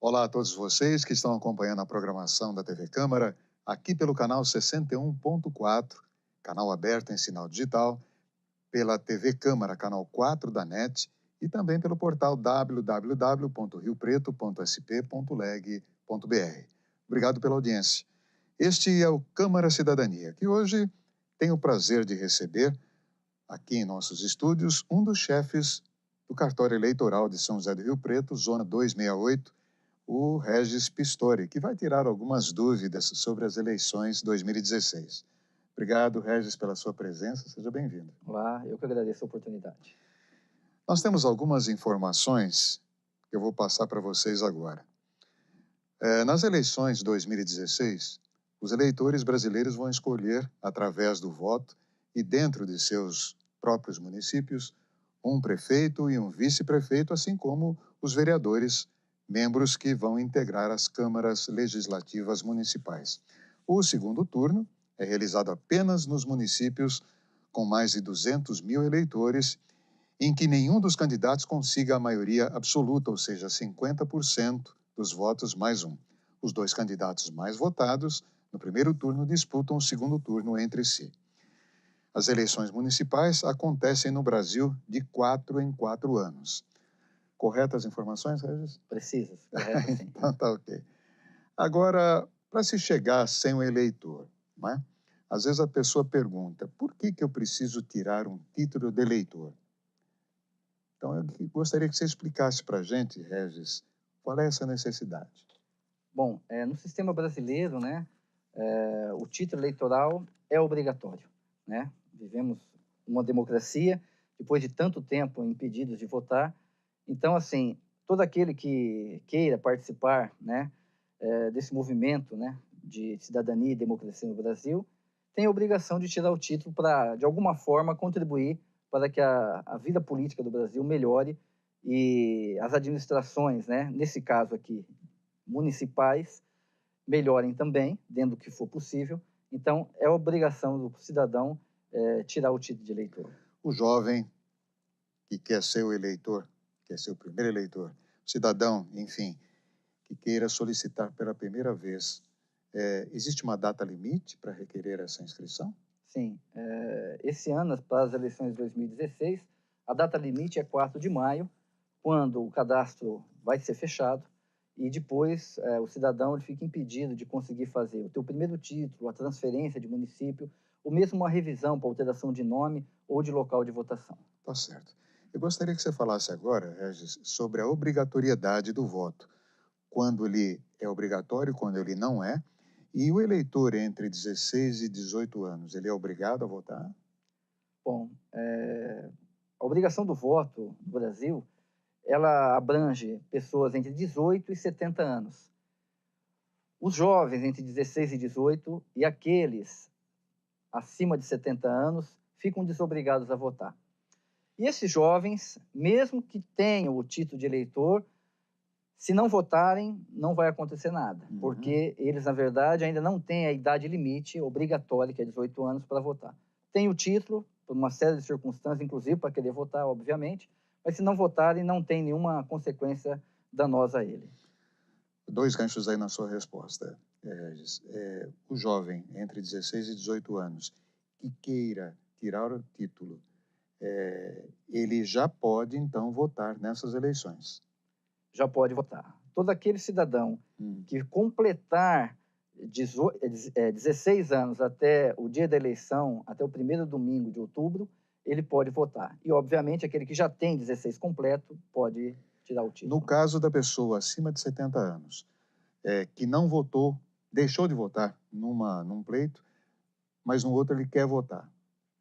Olá a todos vocês que estão acompanhando a programação da TV Câmara, aqui pelo canal 61.4, canal aberto em sinal digital, pela TV Câmara, canal 4 da NET, e também pelo portal www.riopreto.sp.leg.br. Obrigado pela audiência. Este é o Câmara Cidadania, que hoje tenho o prazer de receber, aqui em nossos estúdios, um dos chefes do cartório eleitoral de São José do Rio Preto, Zona 268, o Regis Pistori, que vai tirar algumas dúvidas sobre as eleições 2016. Obrigado, Regis, pela sua presença. Seja bem-vindo. Olá, eu que agradeço a oportunidade. Nós temos algumas informações que eu vou passar para vocês agora. Nas eleições 2016, os eleitores brasileiros vão escolher, através do voto e dentro de seus próprios municípios, um prefeito e um vice-prefeito, assim como os vereadores, membros que vão integrar as câmaras legislativas municipais. O segundo turno é realizado apenas nos municípios com mais de 200 mil eleitores, em que nenhum dos candidatos consiga a maioria absoluta, ou seja, 50% dos votos mais um. Os dois candidatos mais votados no primeiro turno disputam o segundo turno entre si. As eleições municipais acontecem no Brasil de 4 em 4 anos. Corretas as informações, Regis? Precisas, correto, sim. Então tá ok. Agora, para se chegar sem um eleitor, não é? Às vezes a pessoa pergunta, por que eu preciso tirar um título de eleitor? Então, eu gostaria que você explicasse para a gente, Regis, qual é essa necessidade. Bom, no sistema brasileiro, né, o título eleitoral é obrigatório, né? Vivemos uma democracia, depois de tanto tempo impedidos de votar. Então, assim, todo aquele que queira participar, né, desse movimento, né, de cidadania e democracia no Brasil, tem a obrigação de tirar o título para, de alguma forma, contribuir para que a vida política do Brasil melhore e as administrações, né, nesse caso aqui, municipais, melhorem também, dentro do que for possível. Então, é obrigação do cidadão tirar o título de eleitor. O jovem que quer ser o eleitor, quer ser o primeiro eleitor, cidadão, enfim, que queira solicitar pela primeira vez, existe uma data limite para requerer essa inscrição? Sim, esse ano, para as eleições de 2016, a data limite é 4 de maio, quando o cadastro vai ser fechado, e depois o cidadão ele fica impedido de conseguir fazer o seu primeiro título, a transferência de município, ou mesmo uma revisão para alteração de nome ou de local de votação. Tá certo. Eu gostaria que você falasse agora, Regis, sobre a obrigatoriedade do voto. Quando ele é obrigatório, quando ele não é. E o eleitor entre 16 e 18 anos, ele é obrigado a votar? Bom, a obrigação do voto no Brasil, ela abrange pessoas entre 18 e 70 anos. Os jovens entre 16 e 18 e aqueles acima de 70 anos ficam desobrigados a votar. E esses jovens, mesmo que tenham o título de eleitor, se não votarem, não vai acontecer nada, porque eles, na verdade, ainda não têm a idade limite obrigatória, que é 18 anos, para votar. Tem o título, por uma série de circunstâncias, inclusive para querer votar, obviamente, mas se não votarem, não tem nenhuma consequência danosa a ele. Dois ganchos aí na sua resposta, Regis. O jovem entre 16 e 18 anos que queira tirar o título, ele já pode, então, votar nessas eleições. Já pode votar. Todo aquele cidadão que completar 16 anos até o dia da eleição, até o primeiro domingo de outubro, ele pode votar. E, obviamente, aquele que já tem 16 completo pode tirar o título. No caso da pessoa acima de 70 anos, que não votou, deixou de votar num pleito, mas no outro ele quer votar,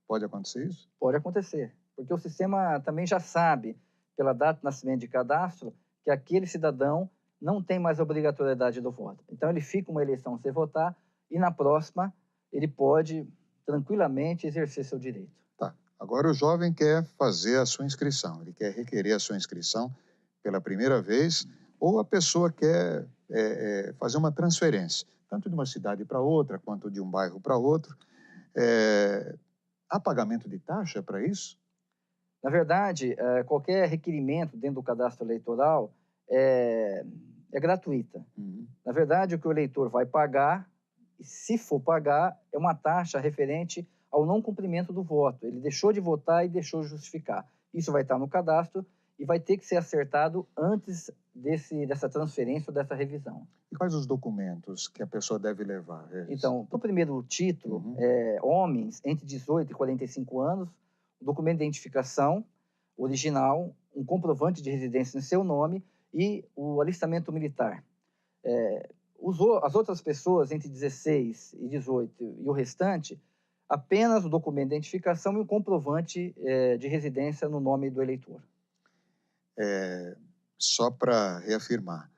pode acontecer isso? Pode acontecer, porque o sistema também já sabe, pela data de nascimento de cadastro, que aquele cidadão não tem mais a obrigatoriedade do voto. Então, ele fica uma eleição sem votar e, na próxima, ele pode tranquilamente exercer seu direito. Tá. Agora o jovem quer fazer a sua inscrição, ele quer requerer a sua inscrição pela primeira vez, ou a pessoa quer fazer uma transferência, tanto de uma cidade para outra, quanto de um bairro para outro. Há pagamento de taxa para isso? Na verdade, qualquer requerimento dentro do cadastro eleitoral é gratuita. Uhum. Na verdade, o que o eleitor vai pagar, e se for pagar, é uma taxa referente ao não cumprimento do voto. Ele deixou de votar e deixou de justificar. Isso vai estar no cadastro e vai ter que ser acertado antes dessa transferência ou dessa revisão. E quais os documentos que a pessoa deve levar, Regis? Então, para o primeiro título, Uhum. homens entre 18 e 45 anos, o documento de identificação original, um comprovante de residência em seu nome e o alistamento militar. As outras pessoas entre 16 e 18 e o restante, apenas o documento de identificação e o comprovante de residência no nome do eleitor. Só para reafirmar,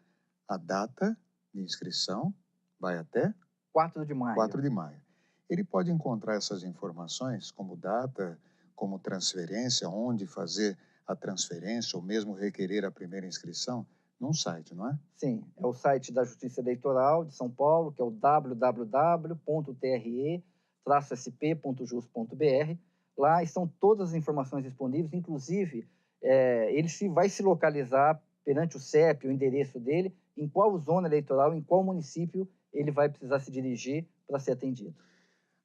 a data de inscrição vai até 4 de maio. 4 de maio. Ele pode encontrar essas informações, como data, como transferência, onde fazer a transferência, ou mesmo requerer a primeira inscrição, num site, não é? Sim, é o site da Justiça Eleitoral de São Paulo, que é o www.tre-sp.jus.br. Lá estão todas as informações disponíveis, inclusive ele vai se localizar perante o CEP, o endereço dele, em qual zona eleitoral, em qual município ele vai precisar se dirigir para ser atendido.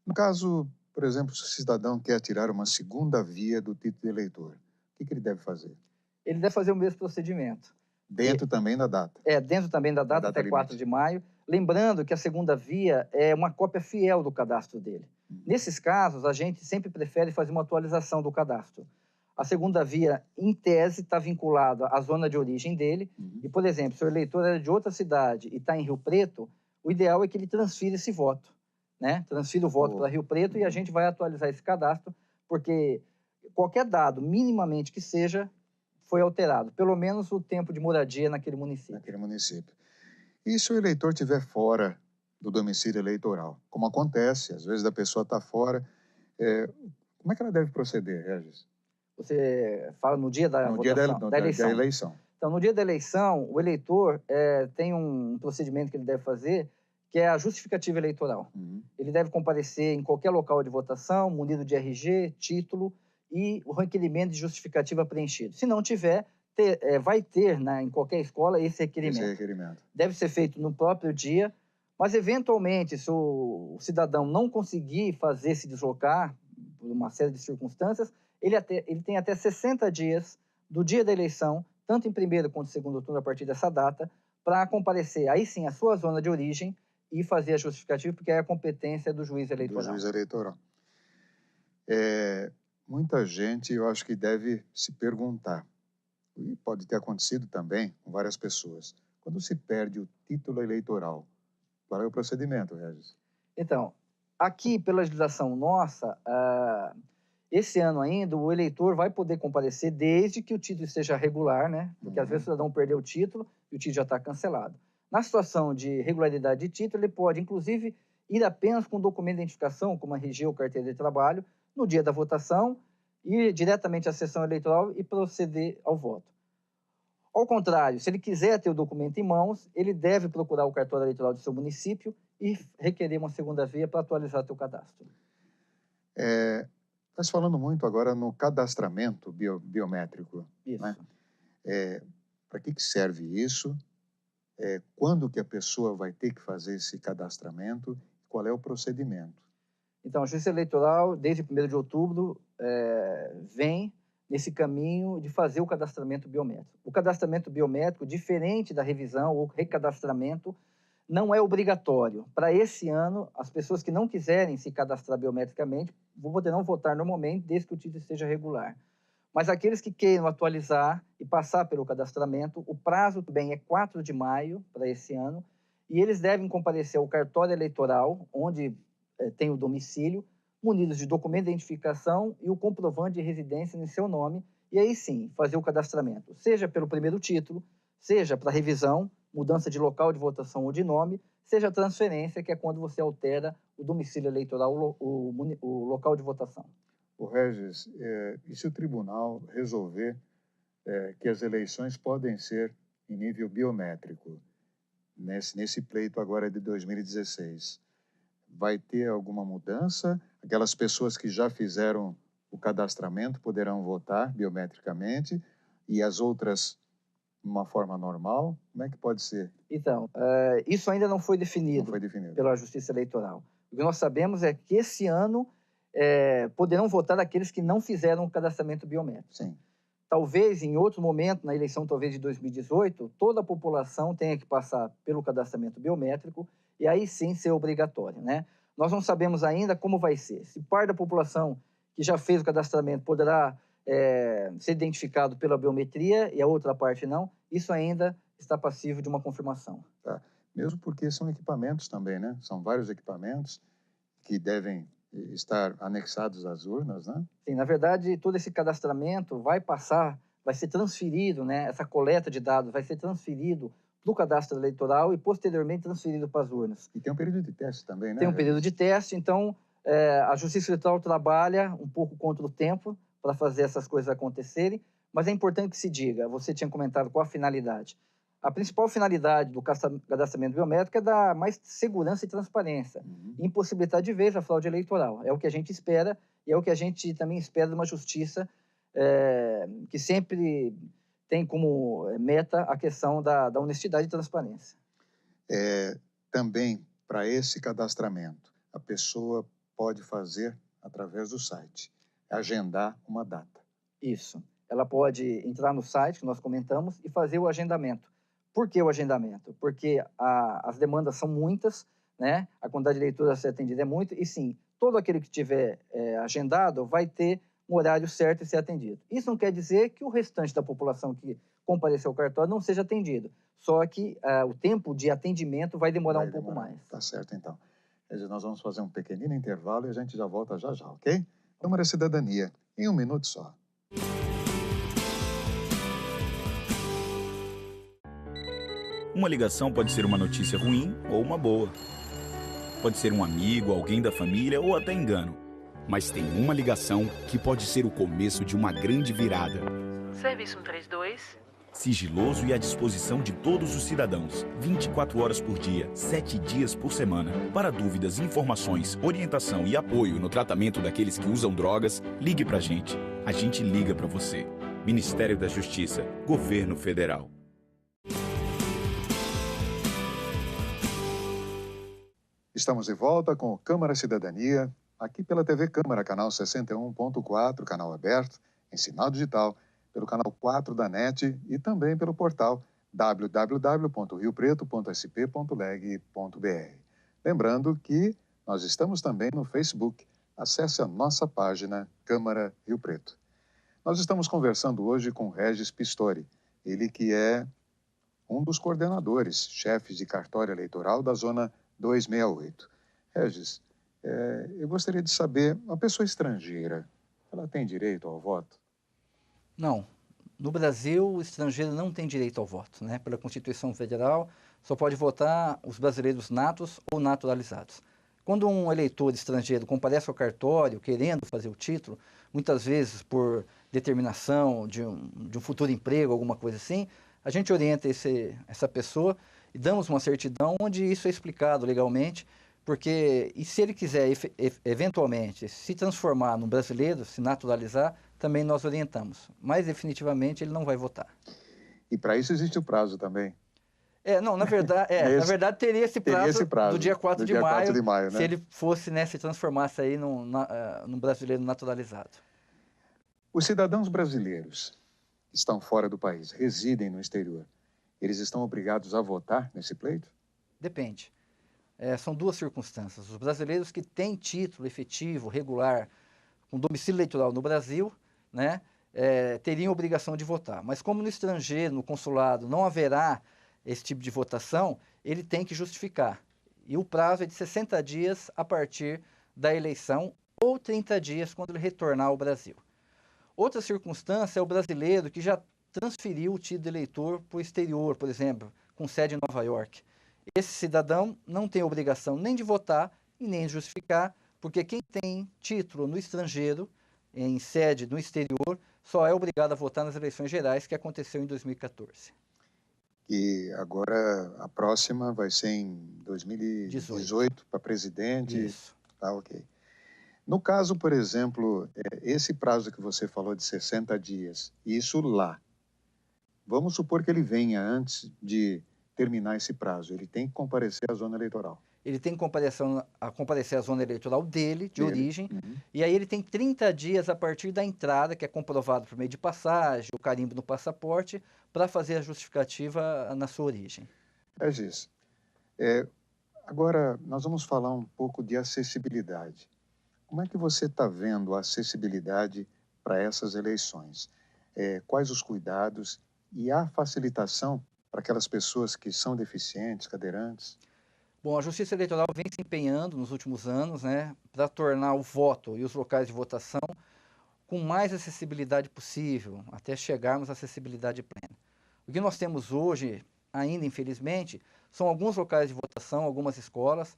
No caso, por exemplo, se o cidadão quer tirar uma segunda via do título de eleitor, o que ele deve fazer? Ele deve fazer o mesmo procedimento. Dentro também da data. Dentro também da data até 4 de maio. Lembrando que a segunda via é uma cópia fiel do cadastro dele. Nesses casos, a gente sempre prefere fazer uma atualização do cadastro. A segunda via, em tese, está vinculada à zona de origem dele. E, por exemplo, se o eleitor é de outra cidade e está em Rio Preto, o ideal é que ele transfira esse voto, né? Transfira o voto para Rio Preto e a gente vai atualizar esse cadastro, porque qualquer dado, minimamente que seja, foi alterado, pelo menos o tempo de moradia naquele município. E se o eleitor estiver fora do domicílio eleitoral? Como acontece, às vezes a pessoa está fora, como é que ela deve proceder, Regis? Você fala no dia da votação, da eleição. Então, no dia da eleição, o eleitor tem um procedimento que ele deve fazer, que é a justificativa eleitoral. Ele deve comparecer em qualquer local de votação, munido de RG, título e o requerimento de justificativa preenchido. Se não tiver, vai ter em qualquer escola esse requerimento. Deve ser feito no próprio dia, mas eventualmente, se o cidadão não conseguir se deslocar por uma série de circunstâncias, ele tem até 60 dias do dia da eleição, tanto em primeiro quanto em segundo turno, a partir dessa data, para comparecer, aí sim, à sua zona de origem e fazer a justificativa, porque é a competência do juiz eleitoral. Muita gente, eu acho que deve se perguntar, e pode ter acontecido também com várias pessoas, quando se perde o título eleitoral, qual é o procedimento, Regis? Então, aqui, pela legislação nossa, esse ano ainda, o eleitor vai poder comparecer desde que o título esteja regular, né? Porque às vezes o cidadão perdeu o título e o título já está cancelado. Na situação de regularidade de título, ele pode, inclusive, ir apenas com documento de identificação, como a RG ou carteira de trabalho, no dia da votação, ir diretamente à sessão eleitoral e proceder ao voto. Ao contrário, se ele quiser ter o documento em mãos, ele deve procurar o cartório eleitoral do seu município e requerer uma segunda via para atualizar seu cadastro. Está se falando muito agora no cadastramento biométrico. Isso. Né? Para que serve isso? Quando que a pessoa vai ter que fazer esse cadastramento? Qual é o procedimento? Então, a Justiça Eleitoral, desde 1º de outubro, vem nesse caminho de fazer o cadastramento biométrico. O cadastramento biométrico, diferente da revisão ou recadastramento, não é obrigatório. Para esse ano, as pessoas que não quiserem se cadastrar biometricamente poderão votar normalmente, desde que o título esteja regular. Mas aqueles que queiram atualizar e passar pelo cadastramento, o prazo também é 4 de maio para esse ano, e eles devem comparecer ao cartório eleitoral, onde tem o domicílio, munidos de documento de identificação e o comprovante de residência em seu nome, e aí sim, fazer o cadastramento, seja pelo primeiro título, seja para revisão, mudança de local de votação ou de nome, seja transferência, que é quando você altera o domicílio eleitoral, o local de votação. O Regis, e se o tribunal resolver que as eleições podem ser em nível biométrico, nesse pleito agora de 2016, vai ter alguma mudança? Aquelas pessoas que já fizeram o cadastramento poderão votar biometricamente e as outras uma forma normal? Como é que pode ser? Então, isso ainda não foi Não definido foi definido. pela Justiça Eleitoral. O que nós sabemos é que esse ano poderão votar aqueles que não fizeram o cadastramento biométrico. Sim. Talvez, em outro momento, na eleição talvez de 2018, toda a população tenha que passar pelo cadastramento biométrico e aí sim ser obrigatório, né? Nós não sabemos ainda como vai ser. Se parte da população que já fez o cadastramento poderá ser identificado pela biometria e a outra parte não, isso ainda está passível de uma confirmação. Tá. Mesmo porque são equipamentos também, né? São vários equipamentos que devem estar anexados às urnas, né? Sim, na verdade, todo esse cadastramento vai ser transferido, né? Essa coleta de dados vai ser transferido para o cadastro eleitoral e posteriormente transferido para as urnas. E tem um período de teste também, né? Tem um período de teste, então a Justiça Eleitoral trabalha um pouco contra o tempo para fazer essas coisas acontecerem, mas é importante que se diga, você tinha comentado qual a finalidade. A principal finalidade do cadastramento biométrico é dar mais segurança e transparência, impossibilitar de vez a fraude eleitoral. É o que a gente espera e é o que a gente também espera de uma justiça que sempre tem como meta a questão da honestidade e transparência. Também, para esse cadastramento, a pessoa pode fazer através do site, agendar uma data. Isso. Ela pode entrar no site que nós comentamos e fazer o agendamento. Por que o agendamento? Porque as demandas são muitas, né? A quantidade de leitura a ser atendida é muito, e sim, todo aquele que tiver agendado vai ter um horário certo e ser atendido. Isso não quer dizer que o restante da população que compareceu ao cartório não seja atendido, só que o tempo de atendimento vai demorar um pouco mais. Tá certo, então. Nós vamos fazer um pequenino intervalo e a gente já volta já, ok? Câmara Cidadania, em 1 minuto só. Uma ligação pode ser uma notícia ruim ou uma boa. Pode ser um amigo, alguém da família ou até engano. Mas tem uma ligação que pode ser o começo de uma grande virada. Serviço 132. Sigiloso e à disposição de todos os cidadãos, 24 horas por dia, 7 dias por semana. Para dúvidas, informações, orientação e apoio no tratamento daqueles que usam drogas, ligue pra gente. A gente liga pra você. Ministério da Justiça, Governo Federal. Estamos de volta com o Câmara Cidadania, aqui pela TV Câmara, canal 61.4, canal aberto, em sinal digital, pelo canal 4 da NET e também pelo portal www.riopreto.sp.leg.br. Lembrando que nós estamos também no Facebook. Acesse a nossa página Câmara Rio Preto. Nós estamos conversando hoje com Regis Pistori, ele que é um dos coordenadores, chefes de cartório eleitoral da Zona 268. Regis, eu gostaria de saber, uma pessoa estrangeira, ela tem direito ao voto? Não. No Brasil, o estrangeiro não tem direito ao voto, né? Pela Constituição Federal, só pode votar os brasileiros natos ou naturalizados. Quando um eleitor estrangeiro comparece ao cartório querendo fazer o título, muitas vezes por determinação de um futuro emprego, alguma coisa assim, a gente orienta essa pessoa e damos uma certidão onde isso é explicado legalmente, porque e se ele quiser eventualmente se transformar num brasileiro, se naturalizar, também nós orientamos, mas definitivamente ele não vai votar. E para isso existe o prazo também? Não, na verdade teria esse prazo do dia 4 de maio, né? Se ele fosse, né, se transformasse aí num brasileiro naturalizado. Os cidadãos brasileiros que estão fora do país, residem no exterior, eles estão obrigados a votar nesse pleito? Depende. São duas circunstâncias. Os brasileiros que têm título efetivo, regular, com domicílio eleitoral no Brasil, né, teriam obrigação de votar. Mas como no estrangeiro, no consulado, não haverá esse tipo de votação, ele tem que justificar. E o prazo é de 60 dias a partir da eleição ou 30 dias quando ele retornar ao Brasil. Outra circunstância é o brasileiro que já transferiu o título de eleitor para o exterior, por exemplo, com sede em Nova York. Esse cidadão não tem obrigação nem de votar e nem de justificar, porque quem tem título no estrangeiro, em sede no exterior, só é obrigado a votar nas eleições gerais que aconteceu em 2014. E agora a próxima vai ser em 2018 para presidente? Isso. Tá, ok. No caso, por exemplo, esse prazo que você falou de 60 dias, isso lá, Vamos supor que ele venha antes de terminar esse prazo. Ele tem que comparecer à zona eleitoral. Ele tem que comparecer à zona eleitoral dele, de origem, Uhum. e aí ele tem 30 dias a partir da entrada, que é comprovado por meio de passagem, o carimbo no passaporte, para fazer a justificativa na sua origem. Regis, agora nós vamos falar um pouco de acessibilidade. Como é que você está vendo a acessibilidade para essas eleições? Quais os cuidados e a facilitação para aquelas pessoas que são deficientes, cadeirantes? Bom, a Justiça Eleitoral vem se empenhando nos últimos anos, né, para tornar o voto e os locais de votação com mais acessibilidade possível, até chegarmos à acessibilidade plena. O que nós temos hoje, ainda infelizmente, são alguns locais de votação, algumas escolas,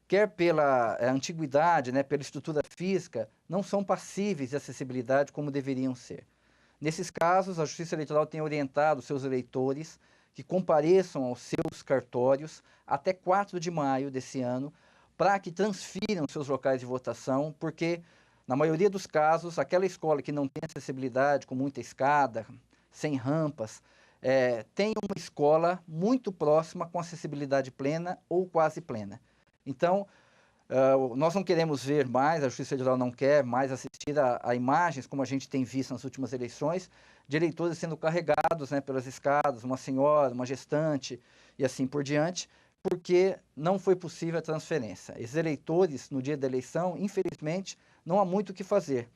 quer pela antiguidade, né, pela estrutura física, não são passíveis de acessibilidade como deveriam ser. Nesses casos, a Justiça Eleitoral tem orientado seus eleitores que compareçam aos seus cartórios até 4 de maio desse ano, para que transfiram seus locais de votação, porque, na maioria dos casos, aquela escola que não tem acessibilidade, com muita escada, sem rampas, tem uma escola muito próxima com acessibilidade plena ou quase plena. Então, nós não queremos ver mais, a Justiça Eleitoral não quer mais assistir a imagens, como a gente tem visto nas últimas eleições, de eleitores sendo carregados, né, pelas escadas, uma senhora, uma gestante e assim por diante, porque não foi possível a transferência. Esses eleitores, no dia da eleição, infelizmente, não há muito o que fazer,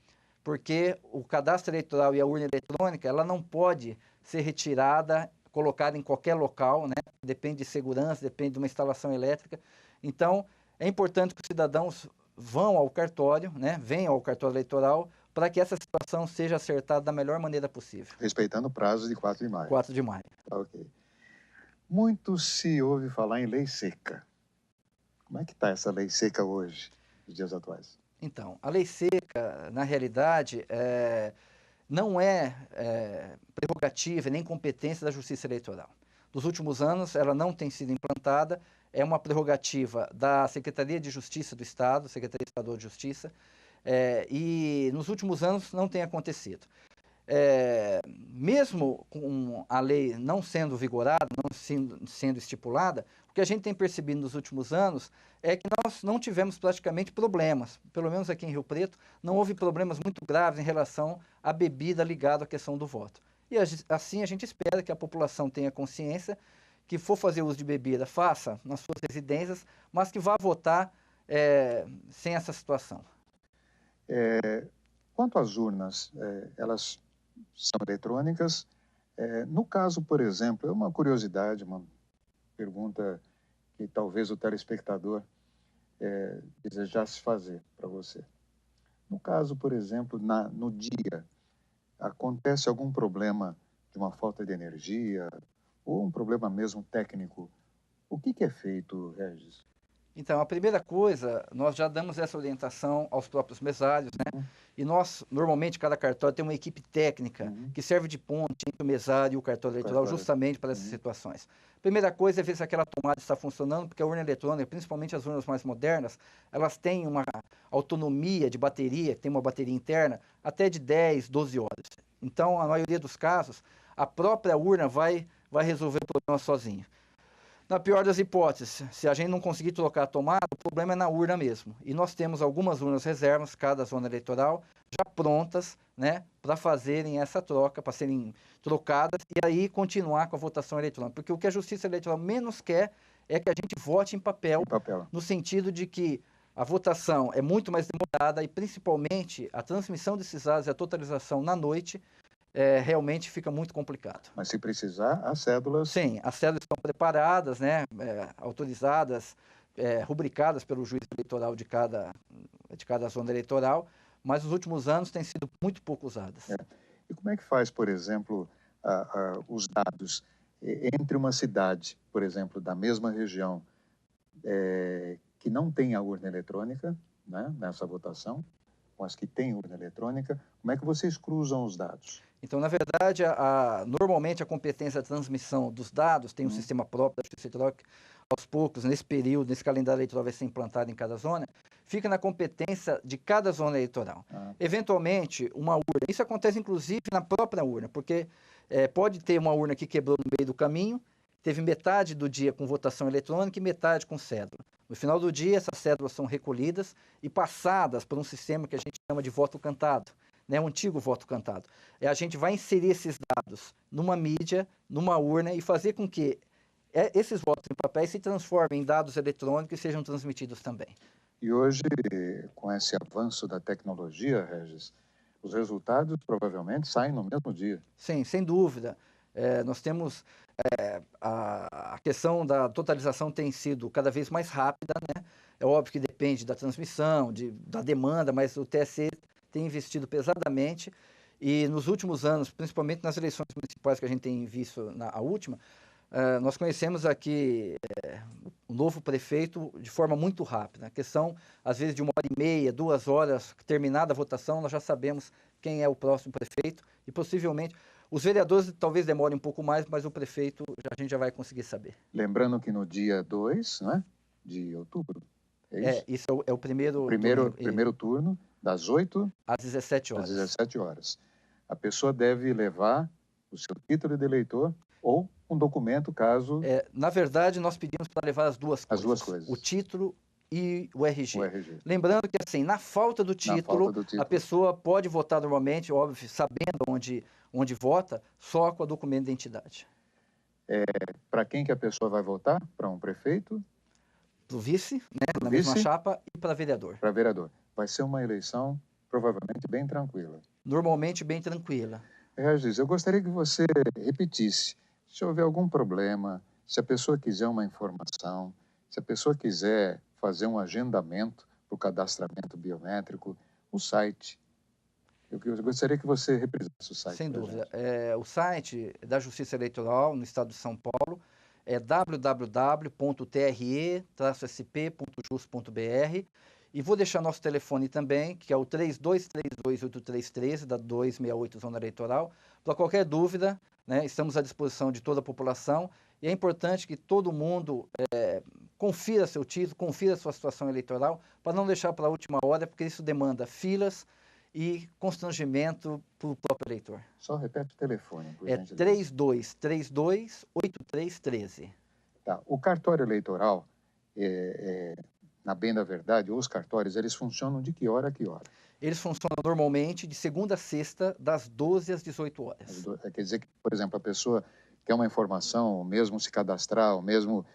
porque o cadastro eleitoral e a urna eletrônica, ela não pode ser retirada, colocada em qualquer local, né? Depende de segurança, depende de uma instalação elétrica. Então, é importante que os cidadãos vão ao cartório, né? Venham ao cartório eleitoral, para que essa situação seja acertada da melhor maneira possível. Respeitando o prazo de 4 de maio. 4 de maio. Ok. Muito se ouve falar em lei seca. Como é que está essa lei seca hoje, nos dias atuais? Então, a lei seca, na realidade, não é prerrogativa nem competência da Justiça Eleitoral. Nos últimos anos, ela não tem sido implantada, é uma prerrogativa da Secretaria de Justiça do Estado, Secretaria Estadual de Justiça, e nos últimos anos não tem acontecido. Mesmo com a lei não sendo vigorada, não sendo estipulada, o que a gente tem percebido nos últimos anos é que nós não tivemos praticamente problemas, pelo menos aqui em Rio Preto, não houve problemas muito graves em relação à bebida ligada à questão do voto. E assim a gente espera que a população tenha consciência que for fazer uso de bebida, faça nas suas residências, mas que vá votar sem essa situação. Quanto às urnas, elas são eletrônicas. No caso, por exemplo, é uma curiosidade, uma pergunta que talvez o telespectador desejasse fazer para você. No caso, por exemplo, no dia, acontece algum problema de uma falta de energia ou um problema mesmo técnico, o que é feito, Regis? Então, a primeira coisa, nós já damos essa orientação aos próprios mesários, né? E nós, normalmente, cada cartório tem uma equipe técnica que serve de ponte entre o mesário e o cartório eleitoral justamente para essas situações. Primeira coisa é ver se aquela tomada está funcionando, porque a urna eletrônica, principalmente as urnas mais modernas, elas têm uma autonomia de bateria, tem uma bateria interna, até de 10, 12 horas. Então, a maioria dos casos, a própria urna vai resolver o problema sozinha. Na pior das hipóteses, se a gente não conseguir trocar a tomada, o problema é na urna mesmo. E nós temos algumas urnas reservas, cada zona eleitoral, já prontas, né, para fazerem essa troca, para serem trocadas e aí continuar com a votação eletrônica. Porque o que a Justiça Eleitoral menos quer é que a gente vote em papel, no sentido de que a votação é muito mais demorada e, principalmente, a transmissão desses dados e a totalização na noite realmente fica muito complicado. Mas se precisar, as cédulas... Sim, as cédulas estão preparadas, né, autorizadas, rubricadas pelo juiz eleitoral de cada zona eleitoral, mas nos últimos anos têm sido muito pouco usadas. E como é que faz, por exemplo, os dados entre uma cidade, por exemplo, da mesma região, que não tem a urna eletrônica, né, nessa votação, com as que têm urna eletrônica, como é que vocês cruzam os dados? Então, na verdade, normalmente a competência da transmissão dos dados tem um sistema próprio da Justiça Eleitoral, que aos poucos, nesse período, nesse calendário eleitoral vai ser implantado em cada zona, fica na competência de cada zona eleitoral. Eventualmente, uma urna, isso acontece inclusive na própria urna, porque Pode ter uma urna que quebrou no meio do caminho, teve metade do dia com votação eletrônica e metade com cédula. No final do dia, essas cédulas são recolhidas e passadas por um sistema que a gente chama de voto cantado, né, um antigo voto cantado. A gente vai inserir esses dados numa mídia, numa urna e fazer com que esses votos em papéis se transformem em dados eletrônicos e sejam transmitidos também. E hoje, com esse avanço da tecnologia, Regis, os resultados provavelmente saem no mesmo dia. Sim, sem dúvida. Nós temos a questão da totalização tem sido cada vez mais rápida, né? É óbvio que depende da transmissão, da demanda, mas o TSE tem investido pesadamente e nos últimos anos, principalmente nas eleições municipais que a gente tem visto a última, nós conhecemos aqui o novo prefeito de forma muito rápida. A questão, às vezes, de 1h30, 2 horas, terminada a votação, nós já sabemos quem é o próximo prefeito e possivelmente os vereadores talvez demorem um pouco mais, mas o prefeito a gente já vai conseguir saber. Lembrando que no dia 2, né, de outubro, é isso? Isso é o primeiro primeiro turno, das 8 às 17 horas. Às 17 horas. A pessoa deve levar o seu título de eleitor ou um documento, caso... Na verdade, nós pedimos para levar as duas coisas. As duas coisas. O título e o RG. O RG. Lembrando que, assim, na falta do título, a pessoa pode votar normalmente, óbvio, sabendo onde vota, só com o documento de identidade. Para quem que a pessoa vai votar? Para um prefeito? Para o vice, né, na mesma chapa, e para vereador. Para vereador. Vai ser uma eleição provavelmente bem tranquila. Normalmente bem tranquila. Regis, eu gostaria que você repetisse. Se houver algum problema, se a pessoa quiser uma informação, se a pessoa quiser fazer um agendamento para o cadastramento biométrico, o site. Eu gostaria que você reprisasse o site. Sem dúvida. O site da Justiça Eleitoral no estado de São Paulo é www.tre-sp.jus.br e vou deixar nosso telefone também, que é o 3232-8313, da 268 Zona Eleitoral. Para qualquer dúvida, né, estamos à disposição de toda a população e é importante que todo mundo confira seu título, confira sua situação eleitoral, para não deixar para a última hora, porque isso demanda filas e constrangimento para o próprio eleitor. Só repete o telefone, por É gentileza. 3232-8313. Tá. O cartório eleitoral, na bem da verdade, os cartórios, eles funcionam de que hora a que hora? Eles funcionam normalmente de segunda a sexta, das 12 às 18 horas. Quer dizer que, por exemplo, a pessoa quer uma informação, ou mesmo se cadastrar, ou mesmo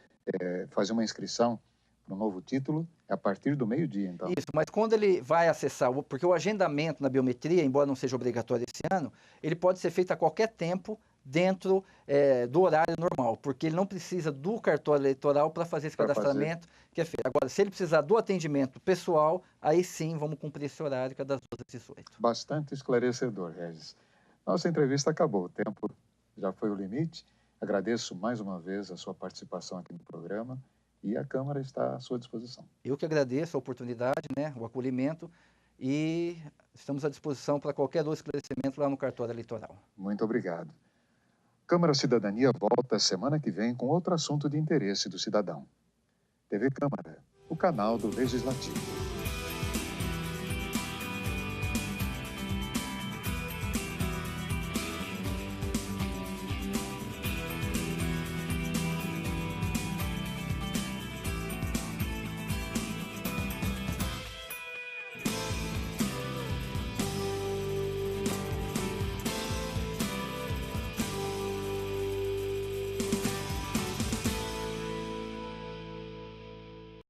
fazer uma inscrição para um novo título, é a partir do meio-dia, então. Isso, mas quando ele vai acessar, porque o agendamento na biometria, embora não seja obrigatório esse ano, ele pode ser feito a qualquer tempo dentro do horário normal, porque ele não precisa do cartório eleitoral para fazer esse cadastramento que é feito. Agora, se ele precisar do atendimento pessoal, aí sim vamos cumprir esse horário, que é das 12 às 18. Bastante esclarecedor, Regis. Nossa entrevista acabou, o tempo já foi o limite. Agradeço mais uma vez a sua participação aqui no programa e a Câmara está à sua disposição. Eu que agradeço a oportunidade, né, o acolhimento, e estamos à disposição para qualquer outro esclarecimento lá no cartório eleitoral. Muito obrigado. Câmara Cidadania volta semana que vem com outro assunto de interesse do cidadão. TV Câmara, o canal do Legislativo.